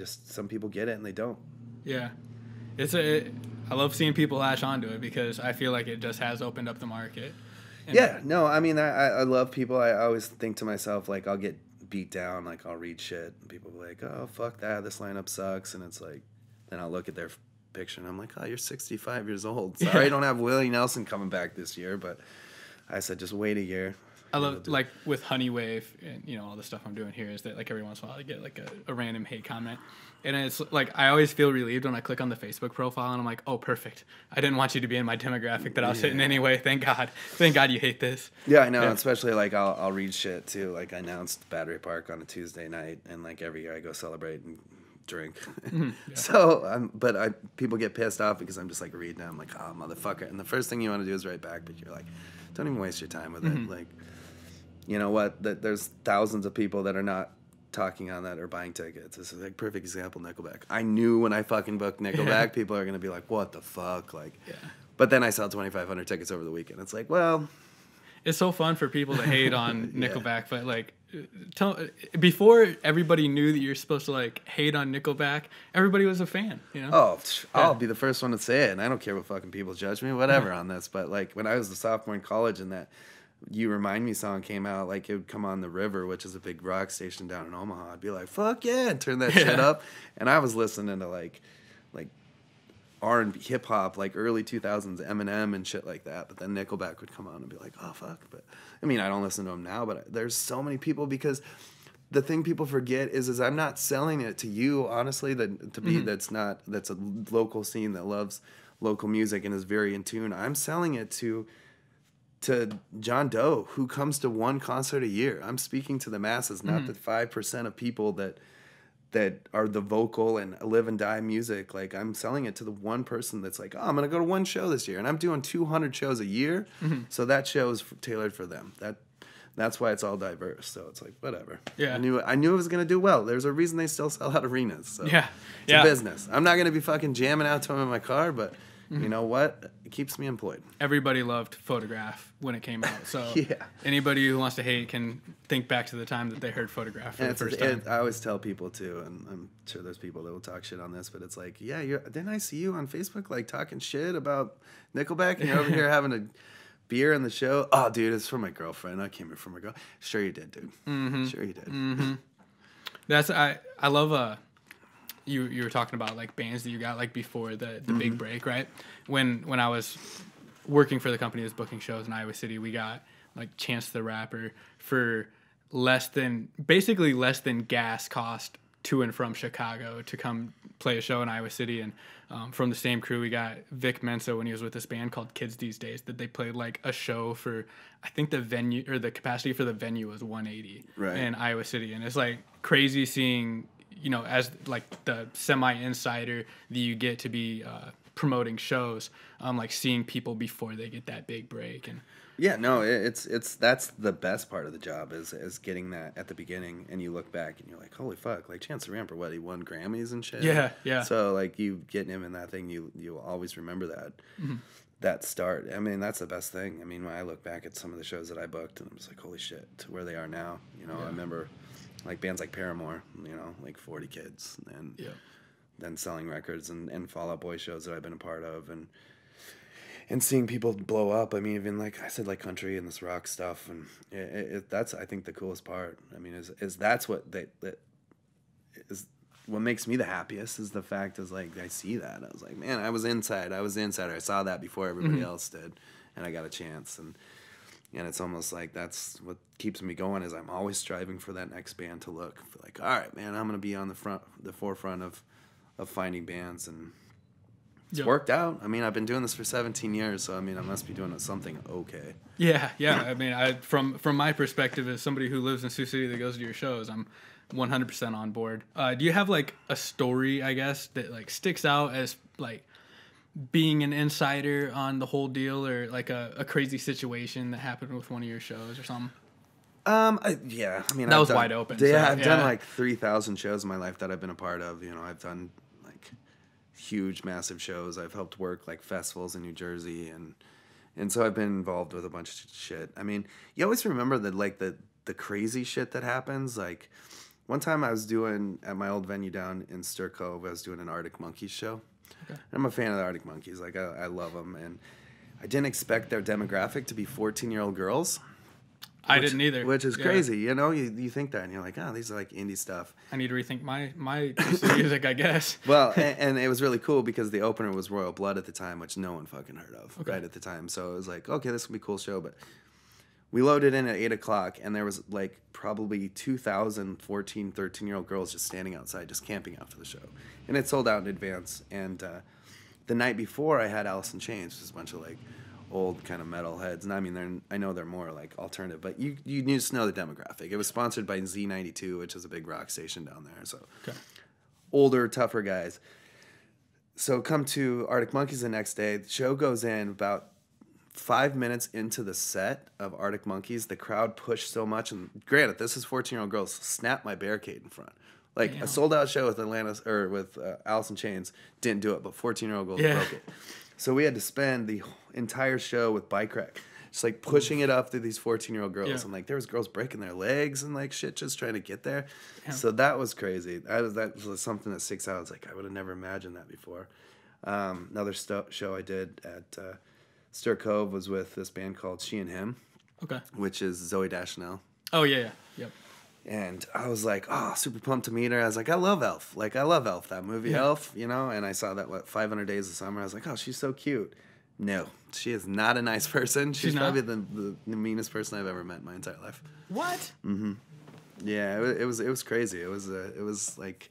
some people get it and they don't. Yeah. I love seeing people latch onto it because I feel like it just has opened up the market. I mean, I love people. I always think to myself, like, I'll get beat down, like, I'll read shit, and people will be like, oh, fuck that, this lineup sucks, and it's like, then I'll look at their picture, and I'm like, oh, you're 65 years old. Sorry I don't have Willie Nelson coming back this year, but I said, just wait a year. I love, like, with Honeywave and, you know, all the stuff I'm doing here is that, like, every once in a while I get, like, a random hate comment. And it's, like, I always feel relieved when I click on the Facebook profile and I'm like, oh, perfect. I didn't want you to be in my demographic that I was hitting anyway. Thank God. Thank God you hate this. Yeah, I know. Yeah. Especially, like, I'll read shit, too. Like, I announced Battery Park on a Tuesday night, and, like, every year I go celebrate and drink. So, people get pissed off because I'm just, like, reading it. I'm like, oh, motherfucker. And the first thing you want to do is write back, but you're like, don't even waste your time with it. Like, you know what? There's thousands of people that are not talking on that or buying tickets. This is like perfect example, Nickelback. I knew when I fucking booked Nickelback, people are going to be like, what the fuck? Like, but then I sell 2,500 tickets over the weekend. It's like, well. It's so fun for people to hate on Nickelback, but like, before everybody knew that you're supposed to like hate on Nickelback, everybody was a fan, you know? Oh, I'll be the first one to say it, and I don't care what fucking people judge me, whatever on this, but like when I was a sophomore in college and that You Remind Me song came out, like it would come on the River, which is a big rock station down in Omaha. I'd be like, fuck yeah, and turn that shit up. And I was listening to like R&B, hip hop, like early 2000s Eminem and shit like that. But then Nickelback would come on and be like, oh fuck. But I mean, I don't listen to them now, but there's so many people, because the thing people forget is I'm not selling it to you, honestly, that's a local scene that loves local music and is very in tune. I'm selling it to John Doe, who comes to one concert a year. I'm speaking to the masses, not the 5% of people that are the vocal and live and die music. Like, I'm selling it to the one person that's like, oh, I'm going to go to one show this year. And I'm doing 200 shows a year. So that show is tailored for them. That's why it's all diverse. So it's like, whatever. Yeah. I knew it was going to do well. There's a reason they still sell out arenas. So it's a business. I'm not going to be fucking jamming out to them in my car, but you know what? It keeps me employed. Everybody loved Photograph when it came out. So anybody who wants to hate can think back to the time that they heard Photograph for the first time. I always tell people, too, and I'm sure there's people that will talk shit on this, but it's like, didn't I see you on Facebook, like, talking shit about Nickelback? And you're over here having a beer on the show? Oh, dude, it's from my girlfriend. I came here from my girl. Sure you did, dude. Sure you did. I love you were talking about like bands that you got like before the big break, right? When I was working for the company that was booking shows in Iowa City, we got like Chance the Rapper for less than gas cost to and from Chicago to come play a show in Iowa City. And from the same crew, we got Vic Mensa when he was with this band called Kids These Days, that they played like a show for, I think the venue or the capacity for the venue was 180 in Iowa City. And it's like crazy seeing, you know, as like the semi-insider that you get to be promoting shows, like seeing people before they get that big break. And yeah, no, it's that's the best part of the job is getting that at the beginning, and you look back and you're like, holy fuck, like Chance the Rapper, what, he won Grammys and shit. Yeah. So like you getting him in that thing, you'll always remember that. Mm-hmm. That start. I mean, that's the best thing. I mean, when I look back at some of the shows that I booked, and I'm just like, holy shit, to where they are now. You know, I remember like bands like Paramore, you know, like 40 Kids, and then selling records, and Fall Out Boy shows that I've been a part of, and seeing people blow up. I mean, even like I said, like country and this rock stuff, and that's, I think, the coolest part. I mean, is that's what is what makes me the happiest, is the fact is like I see that. I was like, man, I was inside. I saw that before everybody else did, and I got a chance. And it's almost like that's what keeps me going, is I'm always striving for that next band to look like, all right, man, I'm gonna be on the forefront of finding bands, and it's worked out. I mean, I've been doing this for 17 years, so I mean, I must be doing something okay. Yeah. I mean, from my perspective, as somebody who lives in Sioux City that goes to your shows, I'm 100% on board. Do you have like a story, I guess, that like sticks out as like being an insider on the whole deal, or like a crazy situation that happened with one of your shows or something? I mean, that was wide open. Yeah, I've done like 3,000 shows in my life that I've been a part of. You know, I've done like huge, massive shows. I've helped work like festivals in New Jersey, and so I've been involved with a bunch of shit. I mean, you always remember that, like the crazy shit that happens. Like one time I was doing at my old venue down in Stir Cove, I was doing an Arctic Monkeys show. Okay. And I'm a fan of the Arctic Monkeys. Like I love them, and I didn't expect their demographic to be 14-year-old girls. I didn't either. Which is crazy, you know? You think that, and you're like, oh, these are like indie stuff. I need to rethink my taste in music, I guess. Well, and it was really cool because the opener was Royal Blood at the time, which no one fucking heard of right at the time. So it was like, okay, this will be a cool show. But we loaded in at 8 o'clock, and there was like probably 2,000 14, 13-year-old girls just standing outside, just camping out for the show. And it sold out in advance. And the night before, I had Alice in Chains, just a bunch of like old kind of metal heads. And I mean, I know they're more like alternative, but you just know the demographic. It was sponsored by Z92, which is a big rock station down there. So older, tougher guys. So come to Arctic Monkeys the next day. The show goes in about 5 minutes into the set of Arctic Monkeys. The crowd pushed so much, and granted, this is 14-year-old girls, snapped my barricade in front. Like a sold out show with Alice in Chains didn't do it, but 14-year-old girls broke it. So we had to spend the entire show with bike rack, just like pushing it up through these 14-year-old girls. Yeah. And like there was girls breaking their legs and like shit just trying to get there. Yeah. So that was crazy. That was something that sticks out. I was like, I would have never imagined that before. Another show I did at Stir Cove was with this band called She and Him. Okay. Which is Zooey Deschanel. Oh, yeah. Yep. And I was like, oh, super pumped to meet her. I was like, I love Elf. Like, I love Elf, that movie Elf, you know? And I saw that, 500 Days of Summer. I was like, oh, she's so cute. No, she is not a nice person. She's probably the meanest person I've ever met in my entire life. What? Mm-hmm. Yeah, it was crazy. It was like,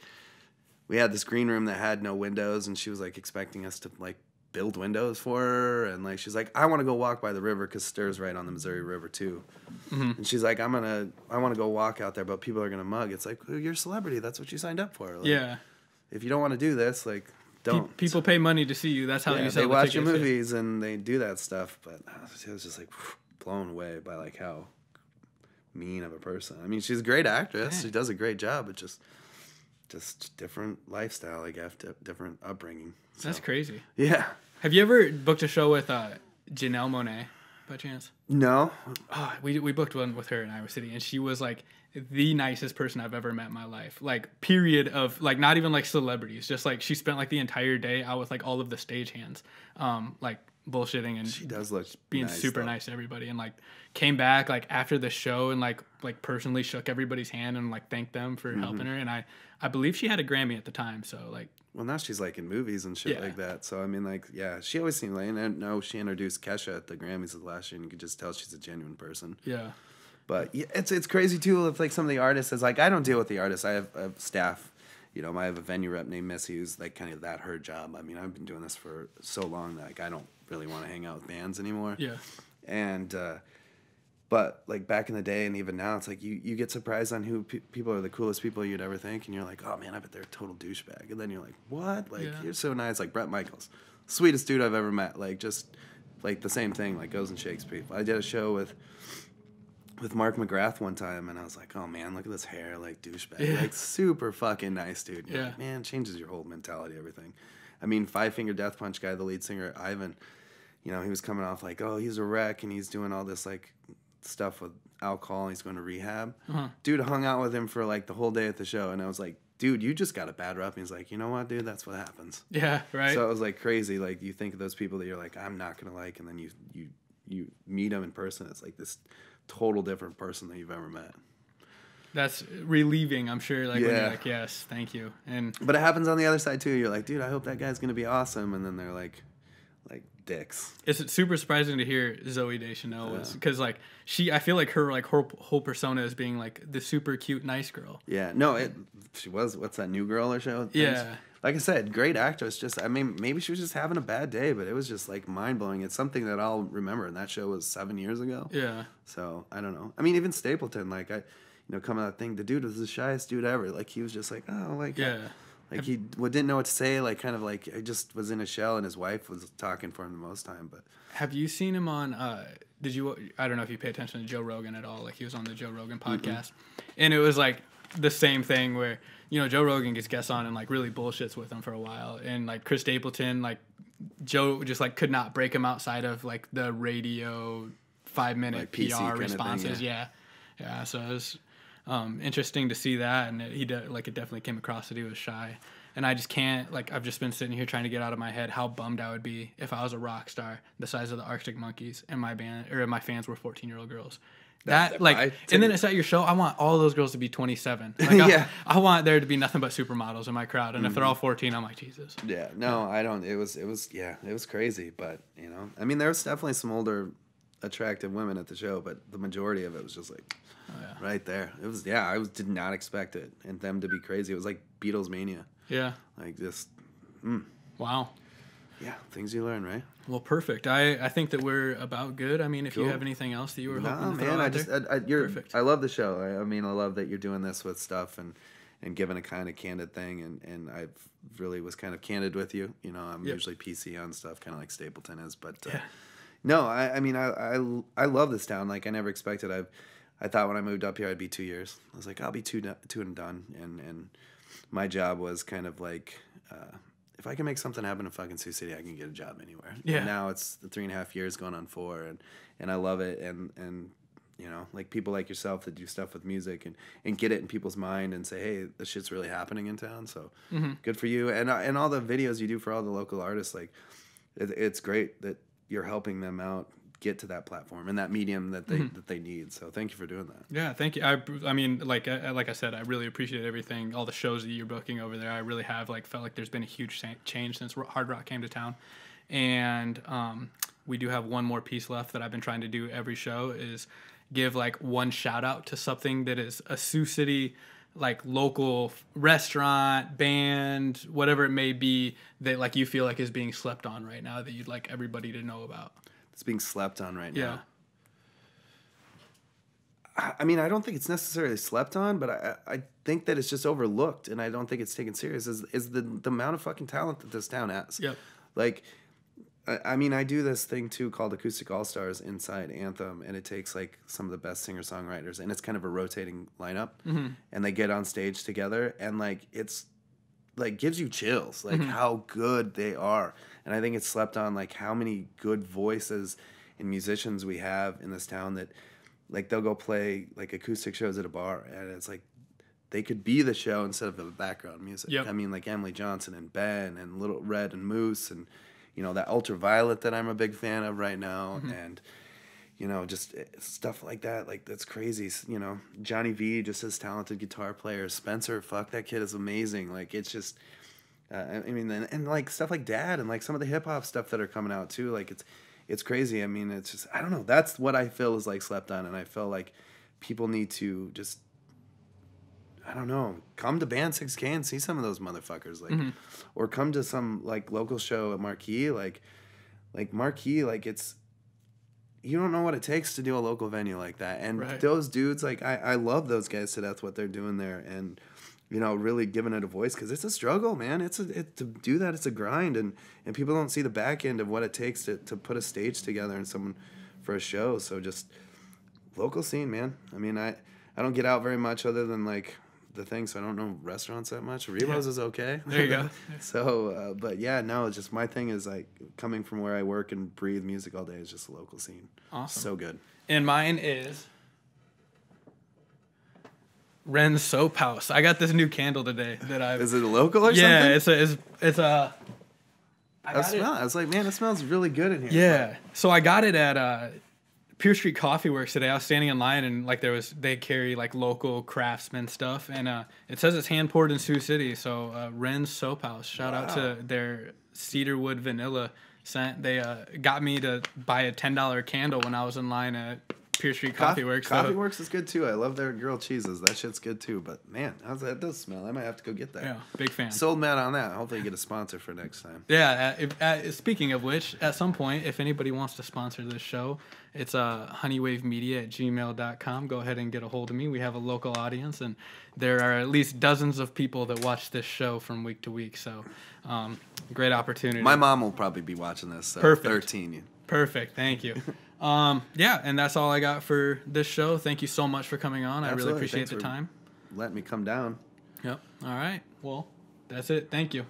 we had this green room that had no windows, and she was like expecting us to like build windows for her, and like she's like, I want to go walk by the river because Stir's right on the Missouri River too. Mm-hmm. And she's like, I want to go walk out there, but people are gonna mug. It's like, well, you're a celebrity. That's what you signed up for. Like, yeah. If you don't want to do this, like, don't. People pay money to see you. That's how you sell. They watch your movies and they do that stuff. But it was just like blown away by like how mean of a person. I mean, she's a great actress. Yeah. She does a great job. But just different lifestyle, I guess, different upbringing. So. That's crazy. Yeah. Have you ever booked a show with Janelle Monáe by chance? No. Oh, we booked one with her in Iowa City, and she was like the nicest person I've ever met in my life. Like, period of, like, not even like celebrities. Just like she spent like the entire day out with like all of the stagehands, like bullshitting, and she does look being nice, super nice to everybody, and like came back like after the show and like personally shook everybody's hand and like thanked them for helping her. And I believe she had a Grammy at the time, so like. Well, now she's like in movies and shit like that. So I mean, like, yeah, she always seemed like. And I know she introduced Kesha at the Grammys of last year, and you could just tell she's a genuine person. Yeah. But yeah, it's crazy too with like some of the artists. It's like I don't deal with the artists. I have staff. You know, I have a venue rep named Missy who's like kind of her job. I mean, I've been doing this for so long that like I don't really want to hang out with bands anymore. Yeah. And but like back in the day and even now, it's like you get surprised on who people are the coolest people you'd ever think, and you're like, oh man, I bet they're a total douchebag. And then you're like, what? Like you're so nice, like Bret Michaels. sweetest dude I've ever met. Like, just like the same thing, like goes and shakes people. I did a show with Mark McGrath one time, and I was like, oh man, look at this hair, like douchebag, like super fucking nice dude. You're like, man, changes your whole mentality, everything. I mean, Five Finger Death Punch guy, the lead singer, Ivan, you know, he was coming off like, oh, he's a wreck, and he's doing all this like stuff with alcohol, and he's going to rehab. Dude, hung out with him for like the whole day at the show, and I was like, dude, you just got a bad rep. And he's like, you know what, dude, that's what happens. Yeah, right. So it was like crazy. Like, you think of those people that you're like, I'm not gonna like, and then you meet them in person. It's like this total different person that you've ever met. That's relieving, I'm sure. Like, when you're like, yes, thank you. But it happens on the other side too. You're like, dude, I hope that guy's gonna be awesome, and then they're like dicks. It's super surprising to hear Zooey Deschanel was, because like I feel like her whole persona is being like the super cute nice girl. Yeah, no, she was. What's that New Girl or show? Yeah. Like I said, great actress. Just, I mean, maybe she was just having a bad day, but it was just like mind blowing. It's something that I'll remember. And that show was 7 years ago. Yeah. So I don't know. I mean, even Stapleton, like coming out that thing, the dude was the shyest dude ever. Like, he was just like, oh, like, yeah. Like, he didn't know what to say. Like, kind of like, I just was in a shell, and his wife was talking for him the most time. But have you seen him on? I don't know if you pay attention to Joe Rogan at all. Like, he was on the Joe Rogan podcast, and it was like the same thing where, you know, Joe Rogan gets guests on and like really bullshits with him for a while, and like Chris Stapleton, like Joe just like could not break him outside of like the radio 5-minute like PR responses. Thing, yeah. So it was interesting to see that, and it definitely came across that he was shy. And I just can't, like, I've just been sitting here trying to get out of my head how bummed I would be if I was a rock star the size of the Arctic Monkeys and my band or my fans were 14-year-old girls. And then it's at your show. I want all those girls to be 27. Like, I want there to be nothing but supermodels in my crowd. And if they're all 14, I'm like, Jesus. Yeah, no, I don't. It was crazy. But, you know, I mean, there was definitely some older, attractive women at the show, but the majority of it was just like right there. It was, did not expect it and them to be crazy. It was like Beatles mania. Yeah. Like, just, Wow. Yeah, things you learn, right? Well, perfect. I think that we're about good. I mean, if you have anything else that you were hoping to throw out there. Perfect. I love the show. I mean, I love that you're doing this with stuff and giving a kind of candid thing. And I really was kind of candid with you. You know, I'm usually PC on stuff, kind of like Stapleton is. But no, I mean, I love this town. Like, I never expected. I thought when I moved up here, I'd be 2 years. I was like, I'll be two and done. And my job was kind of like, if I can make something happen in fucking Sioux City, I can get a job anywhere. Yeah. And now it's 3.5 years going on 4, and I love it. And you know, like people like yourself that do stuff with music and get it in people's mind and say, hey, this shit's really happening in town. So good for you. And all the videos you do for all the local artists, like it's great that you're helping them out get to that platform and that medium that they need. So thank you for doing that. Yeah, thank you. I mean, like I said, I really appreciate everything, all the shows that you're booking over there. I really have felt like there's been a huge change since Hard Rock came to town. And we do have one more piece left that I've been trying to do every show is give one shout out to something that is a Sioux City local restaurant, band, whatever it may be that you feel like is being slept on right now that you'd like everybody to know about. It's being slept on right now. I mean, I don't think it's necessarily slept on, but I think that it's just overlooked, and I don't think it's taken serious. Is the amount of fucking talent that this town has? Yep. I mean, I do this thing too called Acoustic All Stars inside Anthem, and it takes some of the best singer songwriters, and it's kind of a rotating lineup, and they get on stage together, and it's gives you chills, how good they are. And I think it's slept on, how many good voices and musicians we have in this town that, they'll go play, acoustic shows at a bar, and it's they could be the show instead of the background music. Yep. I mean, Emily Johnson and Ben and Little Red and Moose and, that Ultraviolet that I'm a big fan of right now, and, just stuff like that. That's crazy. Johnny V, just as talented guitar player. Spencer, fuck, that kid is amazing. It's just... I mean, and stuff like Dad and some of the hip hop stuff that are coming out too. It's crazy. I mean, it's just, I don't know. That's what I feel is slept on, and I feel like people need to just, I don't know, come to Band 6K and see some of those motherfuckers, or come to some local show at Marquee, Marquee, it's, you don't know what it takes to do a local venue like that, and those dudes, I love those guys to death what they're doing there, and really giving it a voice, because it's a struggle, man. To do that, it's a grind, and people don't see the back end of what it takes to put a stage together and someone for a show. So just local scene, man. I mean, I don't get out very much other than like the thing, so I don't know restaurants that much. Relo's is okay. There you go. So, but yeah, no, it's just my thing is like coming from where I work and breathe music all day is just a local scene. Awesome. So good. And mine is Ren's Soap House. I got this new candle today that I. Is it a local or something? Yeah, it's a. I smell it. I was like, man, it smells really good in here. Yeah. So I got it at Pure Street Coffee Works today. I was standing in line and like they carry like local craftsman stuff, and it says it's hand poured in Sioux City. So Ren's Soap House. Shout out to their cedarwood vanilla scent. They got me to buy a $10 candle when I was in line at Pure Street Coffee Works. Coffee Works is good too. I love their grilled cheeses. That shit's good too. But man, that does smell. I might have to go get that. Yeah, big fan. Sold Matt on that. Hopefully you get a sponsor for next time. Yeah. Speaking of which, at some point, if anybody wants to sponsor this show, it's honeywavemedia@gmail.com. Go ahead and get a hold of me. We have a local audience, and there are at least dozens of people that watch this show from week to week. So, great opportunity. My mom will probably be watching this. So Perfect. 13. Perfect. Thank you. Yeah, and that's all I got for this show. Thank you so much for coming on. Absolutely. I really appreciate the time. Let me come down. Yep. All right. Well, that's it. Thank you.